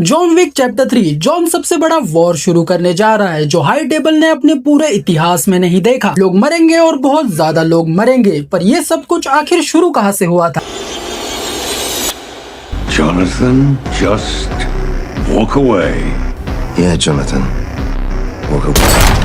John Wick chapter 3 John सबसे बड़ा war शुरू करने जा रहा है जो हाई टेबल ने अपने पूरे इतिहास में नहीं देखा। लोग मरेंगे और बहुत ज्यादा लोग मरेंगे, पर ये सब कुछ आखिर शुरू कहाँ से हुआ था? Jonathan, just walk away. Yeah, Jonathan. Walk away.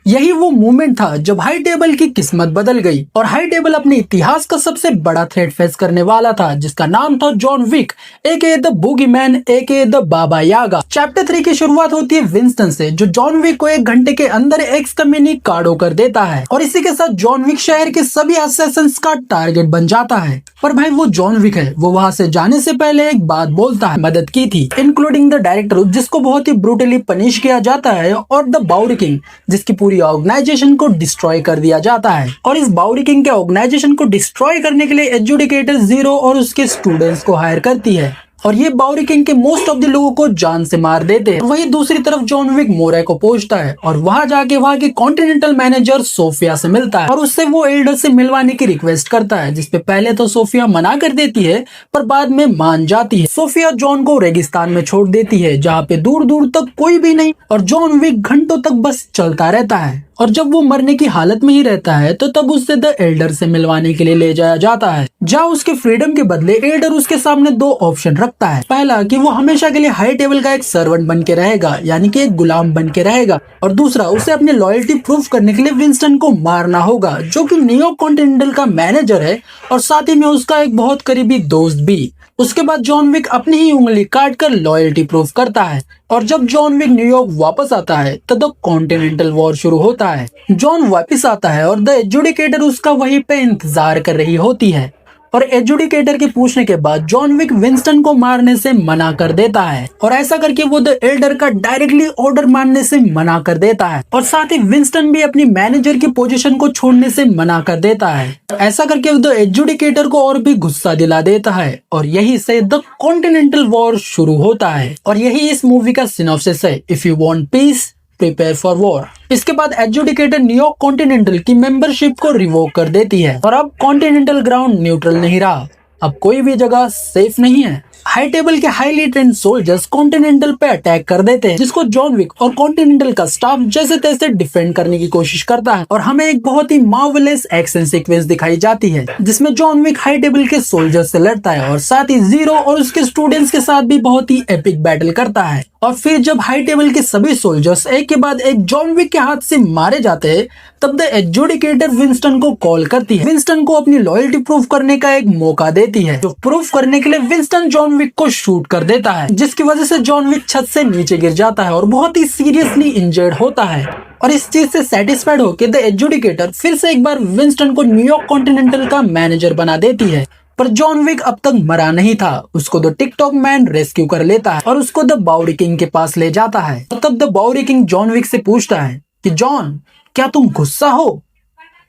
यही वो मोमेंट था जब हाई टेबल की किस्मत बदल गई और हाई टेबल अपने इतिहास का सबसे बड़ा थ्रेट फेस करने वाला था, जिसका नाम था John Wick aka the boogeyman aka the Baba Yaga. Chapter 3 की शुरुआत होती है विंस्टन से, जो जॉन विक को 1 घंटे के अंदर एक्सकम्युनिकेट कर देता है और इसी के साथ जॉन विक शहर के सभी असैसिन्स का टारगेट बन जाता है। पर भाई वो जॉन विक है, वो वहाँ से जाने से पहले एक बात बोलता है, मदद की थी इंक्लूडिंग द डायरेक्टर जिसको बहुत ही ब्रूटली पनिश किया जाता है, और द बाउरी किंग जिसकी पूरी ऑर्गेनाइजेशन को डिस्ट्रॉय कर दिया जाता है। और इस बाउरी किंग के ऑर्गेनाइजेशन को डिस्ट्रॉय करने के लिए एजुडिकेटर जीरो और उसके स्टूडेंट्स को हायर करती है और ये बाउरी किंग के मोस्ट ऑफ द लोगों को जान से मार देते हैं। वहीं दूसरी तरफ जॉन विक मोरे को पहुंचता है और वहां जाके वहां के कॉन्टिनेंटल मैनेजर सोफिया से मिलता है और उससे वो एल्डर से मिलवाने की रिक्वेस्ट करता है, जिसपे पहले तो सोफिया मना कर देती है पर बाद में मान जाती है। सोफिया जॉन को रेगिस्तान में छोड़ देती है जहाँ पे दूर दूर तक कोई भी नहीं और जॉन विक घंटों तक बस चलता रहता है। और जब वो मरने की हालत में ही रहता है तो तब उससे द एल्डर से मिलवाने के लिए ले जाया जाता है, जहाँ उसके फ्रीडम के बदले एल्डर उसके सामने 2 ऑप्शन रखता है। पहला कि वो हमेशा के लिए हाई टेबल का एक सर्वेंट बन के रहेगा, यानी कि एक गुलाम बन के रहेगा, और दूसरा उसे अपनी लॉयल्टी प्रूफ करने के लिए विंस्टन को मारना होगा, जो कि न्यूयॉर्क कॉन्टिनेंटल का मैनेजर है और साथ ही में उसका एक बहुत करीबी दोस्त भी। उसके बाद जॉन विक अपनी ही उंगली काट कर लॉयल्टी प्रूफ करता है और जब जॉन विक न्यूयॉर्क वापस आता है तब तो कॉन्टिनेंटल वॉर शुरू होता है। जॉन वापस आता है और द एजुडिकेटर उसका वहीं पे इंतजार कर रही होती है और एजुडिकेटर के पूछने के बाद जॉन विक विंस्टन को मारने से मना कर देता है और ऐसा करके वो द एल्डर का डायरेक्टली ऑर्डर मानने से मना कर देता है और साथ ही विंस्टन भी अपनी मैनेजर की पोजीशन को छोड़ने से मना कर देता है। ऐसा करके वो द एजुडिकेटर को और भी गुस्सा दिला देता है और यही से द कॉन्टिनेंटल वॉर शुरू होता है और यही इस मूवी का सिनॉप्सिस है। If you want piece prepare for war. इसके बाद एजुडिकेटर न्यूयॉर्क कॉन्टिनेंटल की मेंबरशिप को रिवोक कर देती है और अब कॉन्टिनेंटल ग्राउंड न्यूट्रल नहीं रहा, अब कोई भी जगह सेफ नहीं है। हाई टेबल के हाईली ट्रेंड सोल्जर्स कॉन्टिनेंटल पे अटैक कर देते हैं, जिसको जॉन विक और कॉन्टिनेंटल का स्टाफ जैसे तैसे डिफेंड करने की कोशिश करता है और हमें एक बहुत ही मार्वेलस एक्शन सीक्वेंस दिखाई जाती है जिसमें जॉन विक हाई टेबल के सोल्जर्स से लड़ता है और साथ ही जीरो और उसके स्टूडेंट्स के साथ भी बहुत ही एपिक बैटल करता है। और फिर जब हाई टेबल के सभी सोल्जर्स एक के बाद एक जॉन विक के हाथ से मारे जाते हैं तब द एजुडिकेटर विंस्टन को कॉल करती है, विंस्टन को अपनी लॉयल्टी प्रूफ करने का एक मौका देती है, जो प्रूफ करने के लिए विंस्टन जॉन विक को शूट कर देता है, जिसकी वजह से जॉन विक छत से नीचे गिर जाता है और बहुत ही सीरियसली इंजर्ड होता है। और इस चीज से सेटिस्फाइड होकर द एजुडिकेटर फिर से एक बार विंस्टन को न्यूयॉर्क कॉन्टिनेंटल का मैनेजर बना देती है, पर जॉन विक अब तक मरा नहीं था। उसको द टिकटॉक मैन रेस्क्यू कर लेता है और उसको द बाउरी किंग के पास ले जाता है। तब the Bowery King John Wick से पूछता है कि जॉन, क्या तुम गुस्सा हो?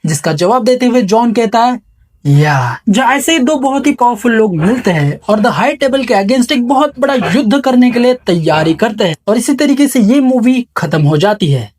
जिसका जवाब देते हुए जॉन कहता है या। जब ऐसे ही 2 बहुत ही पावरफुल लोग मिलते हैं और द हाई टेबल के अगेंस्ट एक बहुत बड़ा युद्ध करने के लिए तैयारी करते हैं और इसी तरीके से ये मूवी खत्म हो जाती है।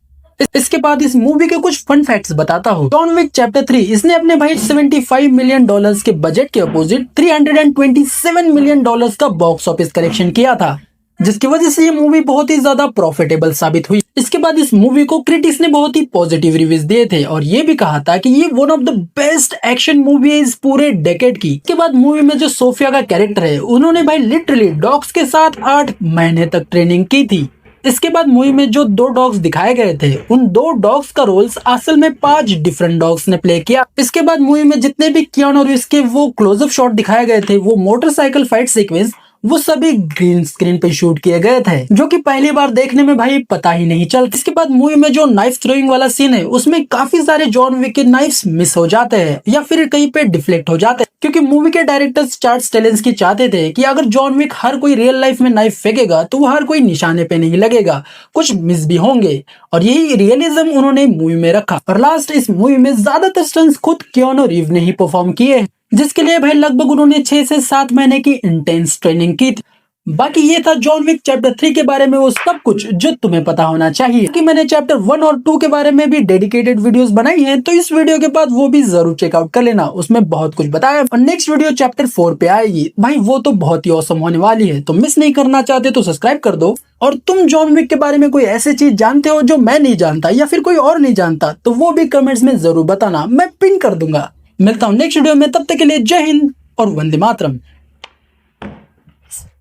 इसके बाद इस मूवी के कुछ फन फैक्ट्स बताता हूँ। जॉन विक चैप्टर 3 इसने अपने भाई $75 मिलियन के बजट के अपोजिट $327 मिलियन का बॉक्स ऑफिस कलेक्शन किया था, जिसकी वजह से ये मूवी बहुत ही ज्यादा प्रॉफिटेबल साबित हुई। इसके बाद इस मूवी को क्रिटिक्स ने बहुत ही पॉजिटिव रिव्यूज दिए थे और ये भी कहा था कि ये one of the best action movie है इस पूरे डेकेड की। इसके बाद मूवी में जो सोफिया का कैरेक्टर है, उन्होंने भाई लिटरली डॉग्स के साथ 8 महीने तक ट्रेनिंग की थी। इसके बाद मूवी में जो 2 डॉग्स दिखाए गए थे, उन 2 डॉग्स का रोल्स असल में 5 डिफरेंट डॉग्स ने प्ले किया। इसके बाद मूवी में जितने भी कियानू रीव्स के वो क्लोजअप शॉट दिखाए गए थे, वो मोटरसाइकिल फाइट सीक्वेंस, वो सभी ग्रीन स्क्रीन पे शूट किए गए थे, जो कि पहली बार देखने में भाई पता ही नहीं चलता। इसके बाद मूवी में जो नाइफ थ्रोइंग वाला सीन है, उसमें काफी सारे जॉन विक के नाइफ्स मिस हो जाते हैं या फिर कहीं पे डिफ्लेक्ट हो जाते हैं, क्योंकि मूवी के डायरेक्टर्स चार्ल्स स्टेलेंस की चाहते थे कि अगर जॉन विक हर कोई रियल लाइफ में नाइफ फेंकेगा तो वो हर कोई निशाने पे नहीं लगेगा, कुछ मिस भी होंगे, और यही रियलिज्म उन्होंने मूवी में रखा। और लास्ट इस मूवी में ज्यादातर स्टंट्स खुद कियानू रीव ने ही परफॉर्म किए, जिसके लिए भाई लगभग उन्होंने 6 से 7 महीने की इंटेंस ट्रेनिंग की थी। बाकी ये था जॉन विक चैप्टर 3 के बारे में वो सब कुछ जो तुम्हें पता होना चाहिए कि मैंने चैप्टर 1 और 2 के बारे में भी डेडिकेटेड वीडियोस बनाई हैं, तो इस वीडियो के बाद वो भी जरूर चेकआउट कर लेना, उसमें बहुत कुछ बताया। और नेक्स्ट वीडियो चैप्टर 4 पे आएगी भाई, वो तो बहुत ही औसम होने वाली है, तो मिस नहीं करना चाहते तो सब्सक्राइब कर दो। और तुम जॉन विक के बारे में कोई ऐसी चीज जानते हो जो मैं नहीं जानता या फिर कोई और नहीं जानता, तो वो भी कमेंट्स में जरूर बताना, मैं पिन कर दूंगा। मिलता हूँ नेक्स्ट वीडियो में, तब तक के लिए जय हिंद और वंदे मातरम।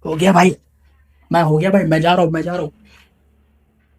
हो गया भाई, मैं जा रहा हूँ।